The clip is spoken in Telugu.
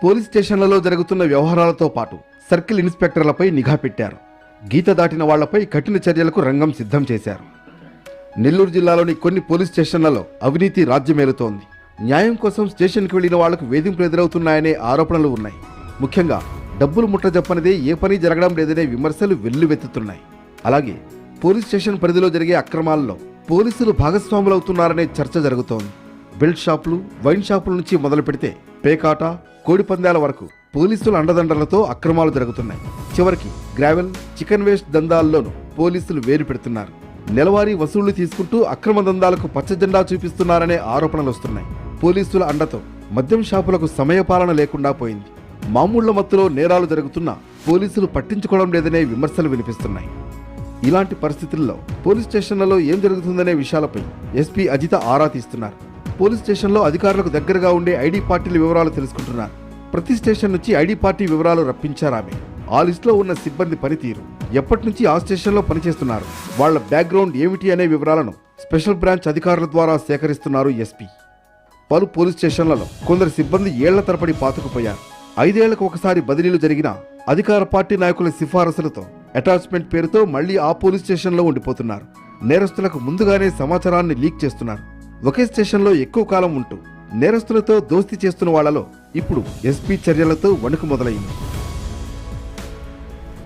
పోలీస్ స్టేషన్లలో జరుగుతున్న వ్యవహారాలతో పాటు సర్కిల్ ఇన్స్పెక్టర్లపై నిఘా పెట్టారు. గీత దాటిన వాళ్లపై కఠిన చర్యలకు రంగం సిద్ధం చేశారు. నెల్లూరు జిల్లాలోని కొన్ని పోలీస్ స్టేషన్లలో అవినీతి రాజ్యమేలుతోంది. న్యాయం కోసం స్టేషన్కి వెళ్లిన వాళ్లకు వేధింపులు ఎదురవుతున్నాయనే ఆరోపణలు ఉన్నాయి. ముఖ్యంగా డబ్బులు ముట్టజెప్పనిదే ఏ పని జరగడం లేదనే విమర్శలు వెల్లువెత్తుతున్నాయి. అలాగే పోలీస్ స్టేషన్ పరిధిలో జరిగే అక్రమాల్లో పోలీసులు భాగస్వాములవుతున్నారనే చర్చ జరుగుతోంది. బెల్ట్ షాపులు, వైన్ షాపుల నుంచి మొదలు పెడితే పేకాట, కోడిపందాల వరకు పోలీసుల అండదండలతో అక్రమాలు జరుగుతున్నాయి. చివరికి గ్రావెల్, చికెన్ వేస్ట్ దందాల్లోనూ పోలీసులు వేలు పెడుతున్నారు. నెలవారీ వసూళ్లు తీసుకుంటూ అక్రమ దందాలకు పచ్చజెండా చూపిస్తున్నారనే ఆరోపణలు వస్తున్నాయి. పోలీసుల అండతో మద్యం షాపులకు సమయపాలన లేకుండా పోయింది. మామూళ్ల మత్తులో నేరాలు జరుగుతున్నా పోలీసులు పట్టించుకోవడం లేదనే విమర్శలు వినిపిస్తున్నాయి. ఇలాంటి పరిస్థితుల్లో పోలీస్ స్టేషన్లలో ఏం జరుగుతుందనే విషయాలపై ఎస్పీ అజిత ఆరా తీస్తున్నారు. పోలీస్ స్టేషన్లో అధికారులకు దగ్గరగా ఉండే ఐడి పార్టీల వివరాలు తెలుసుకుంటున్నారు. ప్రతి స్టేషన్ నుంచి ఐడి పార్టీ వివరాలు రప్పించారామె. ఆ లిస్టులో ఉన్న సిబ్బంది పనితీరు, ఎప్పటి నుంచి ఆ స్టేషన్లో పనిచేస్తున్నారు, వాళ్ల బ్యాక్గ్రౌండ్ ఏమిటి అనే వివరాలను స్పెషల్ బ్రాంచ్ అధికారుల ద్వారా సేకరిస్తున్నారు ఎస్పీ. పలు పోలీస్ స్టేషన్లలో కొందరు సిబ్బంది ఏళ్ల తరబడి పాతుకుపోయారు. 5 ఏళ్లకు ఒకసారి బదిలీలు జరిగినా అధికార పార్టీ నాయకుల సిఫారసులతో అటాచ్మెంట్ పేరుతో మళ్లీ ఆ పోలీస్ స్టేషన్లో ఉండిపోతున్నారు. నేరస్తులకు ముందుగానే సమాచారాన్ని లీక్ చేస్తున్నారు. ఒకే స్టేషన్లో ఎక్కువ కాలం ఉంటూ నేరస్తులతో దోస్తీ చేస్తున్న వాళ్లలో ఇప్పుడు ఎస్పీ చర్యలతో వణుకు మొదలైంది.